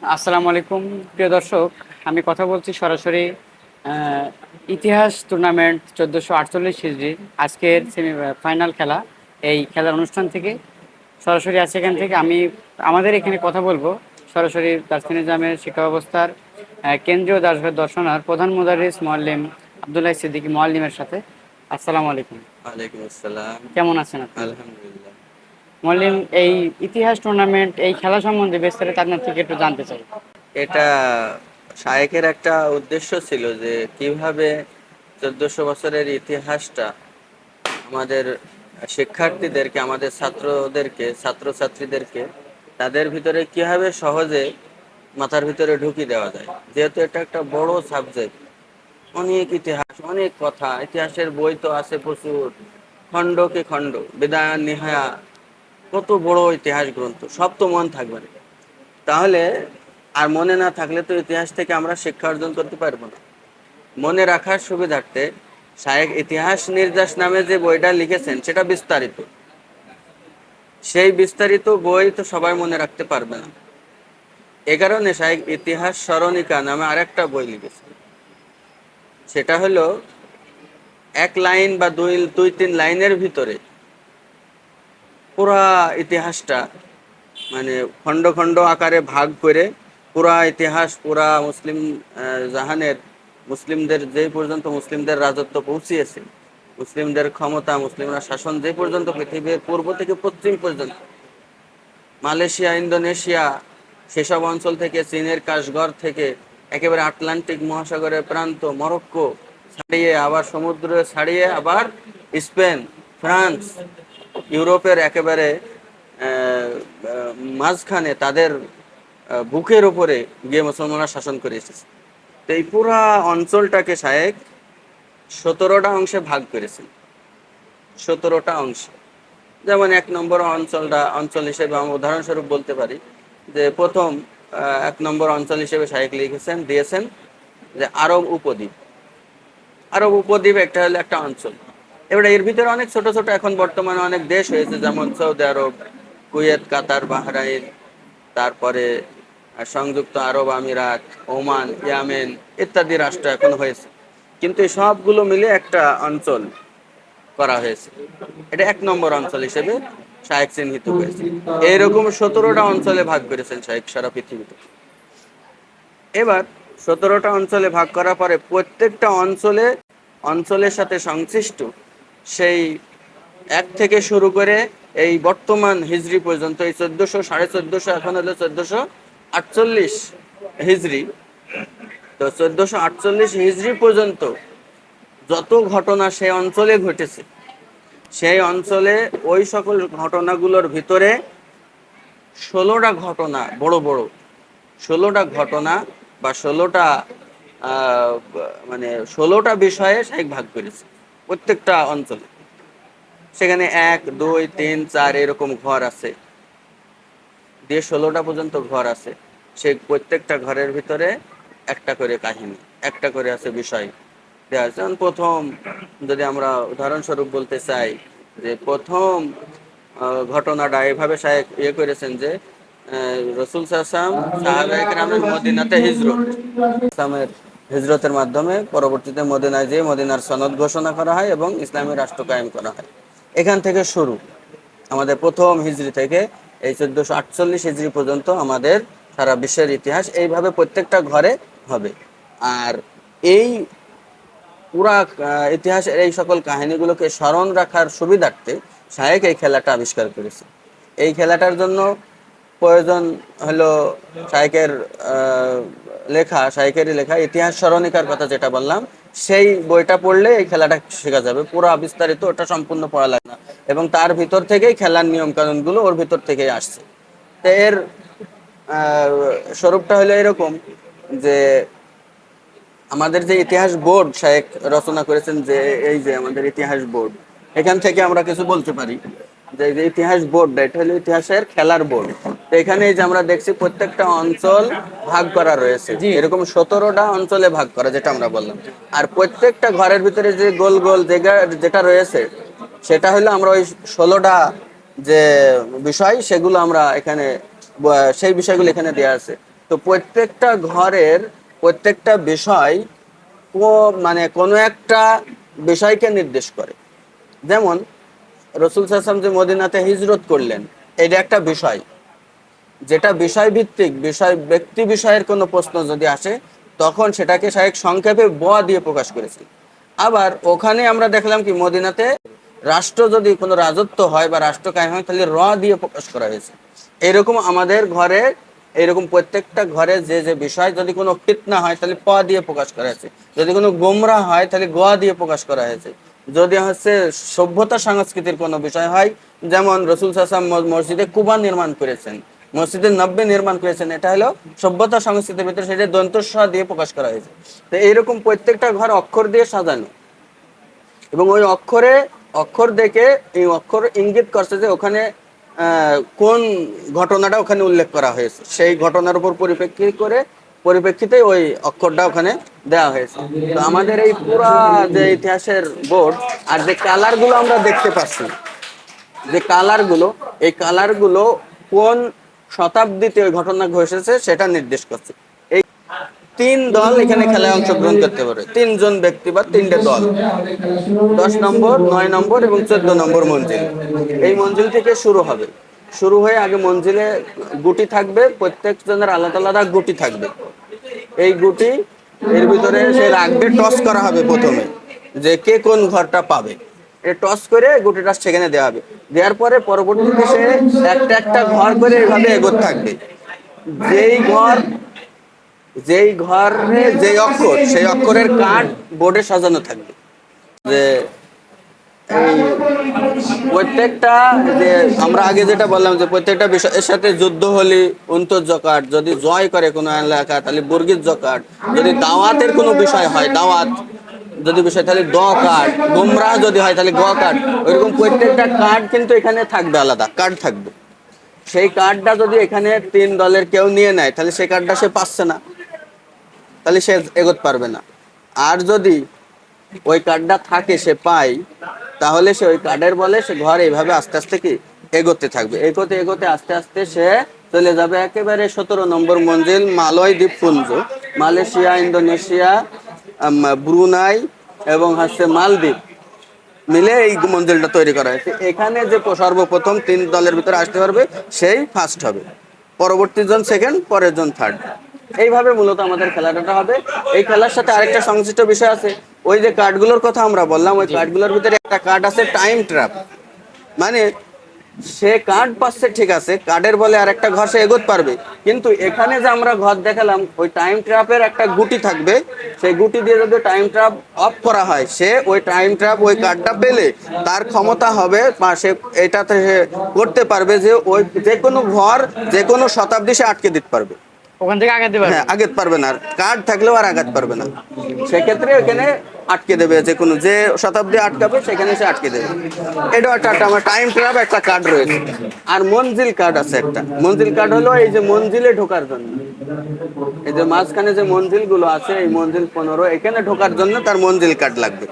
আসসালামু আলাইকুম প্রিয় দর্শক। আমি কথা বলছি সরাসরি আহ, ইতিহাস টুর্নামেন্ট 1448 হিজরি আজকের সেমি ফাইনাল খেলা, এই খেলার অনুষ্ঠান থেকে সরাসরি আছে। এখান থেকে আমি আমাদের এখানে কথা বলবো সরাসরি দার্সিন নিজামের শিক্ষা ব্যবস্থার কেন্দ্রীয় দাসঘর দর্শনার প্রধান মুদারিস মোয়াল্লিম আব্দুল্লাহ সিদ্দিকী মোয়াল্লিমের সাথে। আসসালামু আলাইকুম। ওয়ালাইকুম আসসালাম। কেমন আছেন আপনি আলহামদুলিল্লাহ। মোয়াল্লিম? এই ইতিহাস টুর্নামেন্ট, এই খেলা সম্বন্ধে বিস্তারিত আপনার থেকে একটু জানতে চাই। এটা শায়েকের একটা উদ্দেশ্য ছিল যে কিভাবে 1400 বছরের ইতিহাসটা আমাদের শিক্ষার্থীদেরকে, আমাদের ছাত্রদেরকে, ছাত্রছাত্রীদেরকে তাদের ভিতরে কিভাবে সহজে মাথার ভিতরে ঢুকিয়ে দেওয়া যায়। যেহেতু এটা একটা বড় সাবজেক্ট, অনেক ইতিহাস, অনেক কথা, ইতিহাসের বই তো আছে প্রচুর, খণ্ডকে খণ্ড, বেদায়া নিহায়া, কত বড় ইতিহাস গ্রন্থ, সব তো মন থাকবে না। তাহলে আর মনে না থাকলে তো ইতিহাস থেকে আমরা শিক্ষা অর্জন করতে পারবো না। মনে রাখার সুবিধার্থে শায়েখ ইতিহাস নির্যাস নামে যে বইটা লিখেছেন সেটা বিস্তারিত। সেই বিস্তারিত বই তো সবাই মনে রাখতে পারবে না। এ কারণে শায়েখ ইতিহাস স্মরণিকা নামে আরেকটা বই লিখেছেন। সেটা হলো এক লাইন বা দুই দুই তিন লাইনের ভিতরে পুরা ইতিহাসটা, মানে খণ্ড খণ্ড আকারে ভাগ করে পুরা ইতিহাস, পুরা মুসলিম জাহানের, মুসলিমদের যে পর্যন্ত মুসলিমদের রাজত্ব পৌঁছিয়েছে, মুসলিমদের ক্ষমতা, মুসলিমরা শাসন যে পর্যন্ত পৃথিবীর পূর্ব থেকে পশ্চিম পর্যন্ত, মালয়েশিয়া, ইন্দোনেশিয়া, সেসব অঞ্চল থেকে, চীনের কাশগড় থেকে একেবারে আটলান্টিক মহাসাগরের প্রান্ত, মরক্কো ছাড়িয়ে আবার সমুদ্র ছাড়িয়ে আবার স্পেন, ফ্রান্স, ইউরোপের একেবারে মাঝখানে তাদের বুকের উপরে গিয়ে মুসলমানরা শাসন করে এসেছে। তো এই পুরা অঞ্চলটাকে শায়েক 17টা অংশে ভাগ করেছেন। 17টা অংশ। যেমন এক নম্বর অঞ্চল হিসেবে আমি উদাহরণস্বরূপ বলতে পারি যে প্রথম 1 নম্বর অঞ্চল হিসেবে শায়েক লিখেছেন, দিয়েছেন যে আরব উপদ্বীপ। আরব উপদ্বীপ একটা হলো একটা অঞ্চল। এবারে এর ভিতরে অনেক ছোট ছোট এখন বর্তমানে অনেক দেশ হয়েছে, যেমন সৌদি আরব, কুয়েত, কাতার, বাহরাইন, তারপরে সংযুক্ত আরব আমিরাত, ওমান, ইয়ামেন ইত্যাদি রাষ্ট্র এখন হয়েছে। কিন্তু এই সবগুলো মিলে একটা অঞ্চল করা হয়েছে। এটা 1 নম্বর অঞ্চল হিসেবে শায়েক চিহ্নিত করেছে। এইরকম 17টা অঞ্চলে ভাগ করেছেন শায়েক সারা পৃথিবীতে। এবার 17টা অঞ্চলে ভাগ করার পরে প্রত্যেকটা অঞ্চলের সাথে সংশ্লিষ্ট সেই এক থেকে শুরু করে এই বর্তমান হিজরি পর্যন্ত, এই 1400, 1450, এখন হলো 1448 হিজরি। তো 1448 হিজরি পর্যন্ত যত ঘটনা সেই অঞ্চলে ঘটেছে, সেই অঞ্চলে ওই সকল ঘটনাগুলোর ভিতরে 16টা ঘটনা, বড় বড় 16টা ঘটনা বা 16টা মানে 16টা বিষয়ে শায়েক ভাগ করেছে প্রত্যেকটা অঞ্চলে। সেখানে 1, 2, 3, 4 এরকম ঘর আছে, দিয়ে 16টা পর্যন্ত ঘর আছে। সেই প্রত্যেকটা ঘরের ভিতরে একটা করে কাহিনী, একটা করে আছে বিষয় দেওয়া আছে। যেমন প্রথম যদি আমরা উদাহরণস্বরূপ বলতে চাই, যে প্রথম ঘটনাটা এভাবে শায়েখ করেছেন যে রসুল সাল্লাল্লাহু আলাইহি ওয়াসাল্লাম সাহাবায়ে কেরামের মদিনাতে হিজরত, ইসলামের হিজরতের মাধ্যমে পরবর্তীতে মদিনায় যেয়ে মদিনার সনদ ঘোষণা করা হয় এবং ইসলামী রাষ্ট্র কায়েম করা হয়। এখান থেকে শুরু আমাদের প্রথম হিজরি থেকে এই 1448 হিজরি পর্যন্ত আমাদের সারা বিশ্বের ইতিহাস এইভাবে প্রত্যেকটা ঘরে হবে। আর এই পুরা ইতিহাসের এই সকল কাহিনীগুলোকে স্মরণ রাখার সুবিধার্থে শায়েক এই খেলাটা আবিষ্কার করেছে। এই খেলাটার জন্য প্রয়োজন হলো শায়েকের শায়েকেরই লেখা ইতিহাস স্মরণিকার কথা যেটা বললাম, সেই বইটা পড়লে এই খেলাটা শেখা যাবে। পুরো বিস্তারিত ওটা সম্পূর্ণ পড়া লাগে না, এবং তার ভিতর থেকেই খেলার নিয়ম কানুন গুলো ওর ভিতর থেকেই আসছে। তো এর আহ, স্বরূপটা হলো এরকম যে আমাদের যে ইতিহাস বোর্ড শায়েখ রচনা করেছেন, যে এই যে আমাদের ইতিহাস বোর্ড, এখান থেকে আমরা কিছু বলতে পারি যে এই যে ইতিহাস বোর্ড, এটা হলো ইতিহাসের খেলার বোর্ড। তো এখানে এই যে আমরা দেখছি প্রত্যেকটা অঞ্চল ভাগ করা রয়েছে, এরকম 17টা অঞ্চলে ভাগ করা যেটা আমরা বললাম। আর প্রত্যেকটা ঘরের ভিতরে যে গোল গোল জায়গা যেটা রয়েছে, সেটা হলো আমরা ওই 16টা যে বিষয়, সেগুলো আমরা এখানে সেই বিষয়গুলো এখানে দেওয়া আছে। তো প্রত্যেকটা ঘরের প্রত্যেকটা বিষয় মানে কোনো একটা বিষয়কে নির্দেশ করে। যেমন রসুল সাল্লাল্লাহু আলাইহি ওয়াসাল্লাম যে মদিনাতে হিজরত করলেন, এটা একটা বিষয়, যেটা বিষয় ভিত্তিক, বিষয় ব্যক্তি বিষয়ের কোনো প্রশ্ন যদি আসে তখন সেটাকে শায়েখ সংক্ষেপে ব দিয়ে প্রকাশ করেছে। আবার ওখানে আমরা দেখলাম কি মদিনাতে রাষ্ট্র যদি কোনো রাজত্ব হয় বা রাষ্ট্র কায়েম হয় তাহলে র দিয়ে প্রকাশ করা হয়েছে। এরকম আমাদের ঘরে এরকম প্রত্যেকটা ঘরে যে যে বিষয়, যদি কোনো ফিতনা হয় তাহলে প দিয়ে প্রকাশ করা হয়েছে, যদি কোনো গোমরা হয় তাহলে গ দিয়ে প্রকাশ করা হয়েছে, যদি হচ্ছে সভ্যতা সংস্কৃতির কোনো বিষয় হয়, যেমন রসুল সাল্লাল্লাহু আলাইহি ওয়াসাল্লাম মসজিদে কুবা নির্মাণ করেছেন, মসজিদে নব্বে নির্মাণ করেছেন, এটা হলো সভ্যতা সংস্কৃতির ভিতরে, সেটা দন্তস্ব দিয়ে প্রকাশ করা হয়েছে। তো এইরকম প্রত্যেকটা ঘর অক্ষর দিয়ে সাজানো, এবং ওই অক্ষর দেখে এই অক্ষর ইঙ্গিত করছে যে ওখানে কোন ঘটনাটা ওখানে উল্লেখ করা হয়েছে, সেই ঘটনার উপর পরিপ্রেক্ষিতে ওই অক্ষরটা ওখানে দেওয়া হয়েছে। তো আমাদের এই পুরা যে ইতিহাসের বোর্ড আর যে কালারগুলো আমরা দেখতে পাচ্ছি, যে কালারগুলো, এই কালারগুলো কোন শতাব্দীতে ওই ঘটনা ঘটেছে সেটা নির্দেশ করছে। এই তিন দল এখানে খেলায় অংশগ্রহণ করতে পারে, তিনজন ব্যক্তি বা তিনটে দল, 10 নম্বর, 9 নম্বর এবং 14 নম্বর মঞ্জিল। এই মঞ্জিল থেকে শুরু হবে, শুরু হয়ে আগে মঞ্জিলে গুটি থাকবে, প্রত্যেকজনের আলাদা আলাদা গুটি থাকবে। এই গুটি এর ভিতরে সে রাখবে, টস করা হবে প্রথমে যে কে কোন ঘরটা পাবে, এ টস করে গুটিটা সেখানে দেওয়া হবে। দেওয়ার পরে পরবর্তীতে সে একটা একটা ঘর করে এইভাবে এগোতে থাকবে। যেই ঘর যেই ঘরে যেই অক্ষর, সেই অক্ষরের কার্ড বোর্ডে সাজানো থাকবে। যে এই প্রত্যেকটা, যে আমরা আগে যেটা বললাম যে প্রত্যেকটা বিষয়ের সাথে যুদ্ধ হলে অন্তর্য কার্ড, যদি জয় করে কোনো এলাকা তাহলে বর্গীজ কার্ড, যদি দাওয়াতের কোনো বিষয় হয়, দাওয়াত যদি বিষয় তাহলে দ কার্ড, গোমরাহ যদি হয় তাহলে গ কার্ড। ওইরকম প্রত্যেকটা কার্ড কিন্তু এখানে থাকবে, আলাদা কার্ড থাকবে। সেই কার্ডটা যদি এখানে তিন দলের কেউ নিয়ে নেয় তাহলে সেই কার্ডটা সে পাচ্ছে না, তাহলে সে এগোতে পারবে না। আর যদি ওই কার্ডটা থাকে, সে পায়, তাহলে সে ওই কার্ডের বলে সে ঘর এইভাবে আস্তে আস্তে কি এগোতে থাকবে, এগোতে এগোতে আস্তে আস্তে সে চলে যাবে একেবারে 17 নম্বর মঞ্জিল, মালয় দ্বীপপুঞ্জ, মালয়েশিয়া, ইন্দোনেশিয়া, ব্রুনাই এবং হচ্ছে মালদ্বীপ মিলে এই মঞ্জিলটা তৈরি করা হয়েছে। এখানে যে সর্বপ্রথম তিন দলের ভিতরে আসতে পারবে সেই ফার্স্ট হবে, পরবর্তী জন সেকেন্ড, পরের জন থার্ড। এইভাবে মূলত আমাদের খেলাটা হবে। এই খেলার সাথে আরেকটা সংশ্লিষ্ট বিষয় আছে, ওই যে কার্ডগুলোর কথা আমরা বললাম, ওই কার্ডগুলোর ভিতরে একটা কার্ড আছে টাইম ট্র্যাপ। মানে সে কার্ড পাচ্ছে ঠিক আছে, কার্ডের বলে আর একটা ঘর সে এগোতে পারবে, কিন্তু এখানে যে আমরা ঘর দেখালাম ওই টাইম ট্র্যাপের একটা গুটি থাকবে, সেই গুটি দিয়ে যদি টাইম ট্র্যাপ অফ করা হয়, সে ওই টাইম ট্র্যাপ ওই কার্ডটা পেলে তার ক্ষমতা হবে বা সে এটাতে করতে পারবে যে ওই যে কোনো ঘর যে কোনো শতাব্দী সে আটকে দিতে পারবে। ওখান থেকে আগাতে পারবে। হ্যাঁ, আগাতে পারবে না, কার্ড থাকলেও আর আগাতে পারবে না। সেক্ষেত্রে ওখানে আটকে দেবে, যে কোনো যে শতাব্দী আটকাবে সেখানে সে আটকে দেবে। এটা একটা আমার টাইম ট্র্যাপ একটা কার্ড রয়েছে। আর মঞ্জিল কার্ড আছে একটা, মঞ্জিল কার্ড হলো এই যে মঞ্জিলে ঢোকার জন্য, এই যে মাঝখানে যে মঞ্জিল গুলো আছে, এই মঞ্জিল 15, এখানে ঢোকার জন্য তার মঞ্জিল কার্ড লাগবে,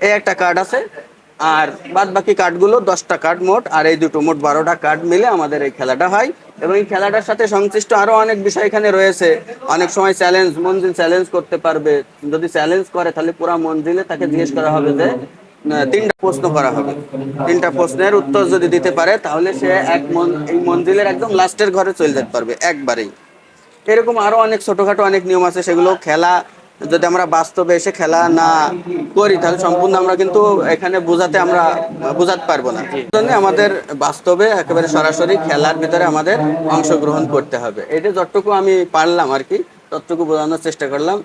এই একটা কার্ড আছে। আর বাদ বাকি কার্ডগুলো 10টা কার্ড মোট, আর এই দুটো মোট 12টা কার্ড মিলে আমাদের এই খেলাটা হয়। এবং এই খেলাটার সাথে সংশ্লিষ্ট আরো অনেক বিষয় এখানে রয়েছে। অনেক সময় চ্যালেঞ্জ, মঞ্জিল চ্যালেঞ্জ করতে পারবে, যদি চ্যালেঞ্জ করে তাহলে পুরো মঞ্জিলে তাকে জিজ্ঞেস করা হবে যে 3টা প্রশ্ন করা হবে, 3টা প্রশ্নের উত্তর যদি দিতে পারে তাহলে সে এই মঞ্জিলের একদম লাস্টের ঘরে চলে যেতে পারবে একবারেই। এরকম আরো অনেক ছোটখাটো অনেক নিয়ম আছে, সেগুলো খেলা যদি আমরা বাস্তবে এসে খেলা না করি তাহলে সম্পূর্ণ আমরা কিন্তু এখানে বোঝাতে পারবো না। জন্য আমাদের বাস্তবে একেবারে সরাসরি খেলার ভিতরে আমাদের অংশগ্রহণ করতে হবে। এটা যতটুকু আমি পারলাম আর কি ততটুকু বোঝানোর চেষ্টা করলাম।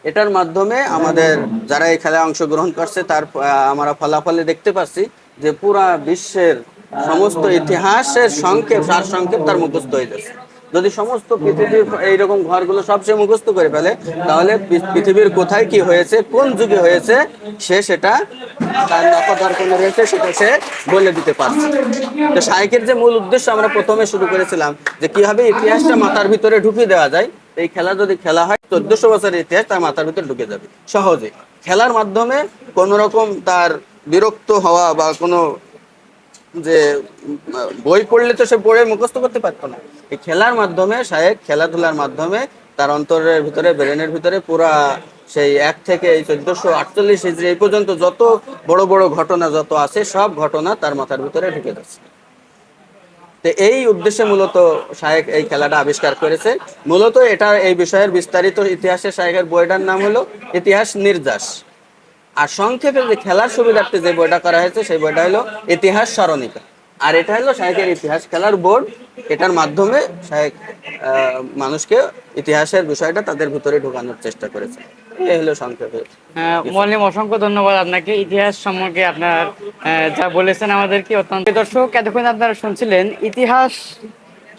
এটার মাধ্যমে আমাদের যারা এই খেলায় অংশগ্রহণ করছে তার আমরা ফলাফলে দেখতে পাচ্ছি যে পুরা বিশ্বের সমস্ত ইতিহাসের সারসংক্ষেপ তার মুখস্থ হয়ে যাচ্ছে। যদি সমস্ত পৃথিবীর এইরকম ঘরগুলো সব সে মুখস্থ করে ফেলে তাহলে পৃথিবীর কোথায় কি হয়েছে, কোন যুগে হয়েছে, সেটা তার নখদর্পণে রয়েছে, সেটা সে বলে দিতে পারছে। তো শায়েখের যে মূল উদ্দেশ্য আমরা প্রথমে শুরু করেছিলাম যে কিভাবে ইতিহাসটা মাথার ভিতরে ঢুকিয়ে দেওয়া যায়, এই খেলা যদি খেলা হয় 1400 বছরের ইতিহাস তার মাথার ভিতরে ঢুকে যাবে সহজে। খেলার মাধ্যমে কোন রকম তার বিরক্ত হওয়া বা কোনো যে বই পড়লে তো সে পড়ে মুখস্থ করতে পারতো না। এই খেলার মাধ্যমে শায়েখ খেলাধুলার মাধ্যমে তার অন্তরের ভিতরে ব্রেনের ভিতরে পুরা সেই 1 থেকে এই 1448 হিজরি এই পর্যন্ত যত বড় বড় ঘটনা যত আছে সব ঘটনা তার মাথার ভিতরে ঢুকে যাচ্ছে। তো এই উদ্দেশ্যে মূলত শায়েখ এই খেলাটা আবিষ্কার করেছে। মূলত এটা এই বিষয়ের বিস্তারিত ইতিহাসে শায়েখের বইটার নাম হলো ইতিহাস নির্যাস। আর সংক্ষেপে যে খেলার সুবিধার্থে যে বইটা করা হয়েছে সেই বইটা হলো ইতিহাস স্মরণিকা। আর এটা হলো শায়েখের ইতিহাস খেলার বোর্ড। এটার মাধ্যমে শায়েখ মানুষকে ইতিহাসের বিষয়টা তাদের ভিতরে ঢোকানোর চেষ্টা করেছে। এই হলো সংক্ষেপে। মোয়াল্লিম, অসংখ্য ধন্যবাদ আপনাকে। ইতিহাস সম্পর্কে আপনার যা বলেছেন আমাদেরকে অত্যন্ত। দর্শক, এতক্ষণ আপনারা শুনছিলেন ইতিহাস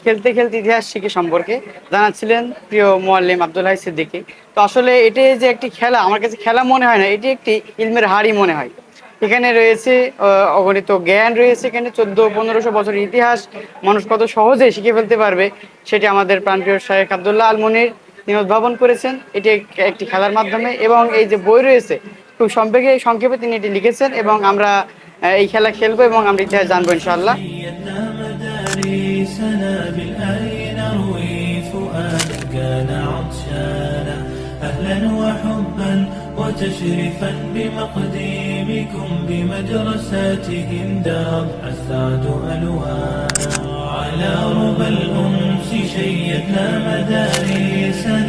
খেলতে খেলতে ইতিহাস শিখে সম্পর্কে জানাচ্ছিলেন প্রিয় মোয়াল্লিম আব্দুল হাই সিদ্দিকী। তো আসলে এটি যে একটি খেলা, আমার কাছে খেলা মনে হয় না, এটি একটি ইলমের হাড়ি মনে হয়। এখানে রয়েছে অগণিত জ্ঞান রয়েছে। এখানে 1400-1500 বছরের ইতিহাস মানুষ কত সহজে শিখে ফেলতে পারবে সেটি আমাদের প্রাণপ্রিয় শায়েখ আব্দুল্লাহ আল মুনির তিনি উদ্ভাবন করেছেন এটি একটি খেলার মাধ্যমে। এবং এই যে বই রয়েছে খুব সংক্ষেপে তিনি এটি লিখেছেন এবং আমরা এই খেলা খেলবো এবং আমরা ইতিহাস জানবো ইনশাআল্লাহ। مدارسنا بالآي نروي فؤادا كان عطشانا أهلا وحبا وتشريفا بمقدمكم بمدرستهم دار السعد ألوانا على ربى الأنس شيدنا مدارسنا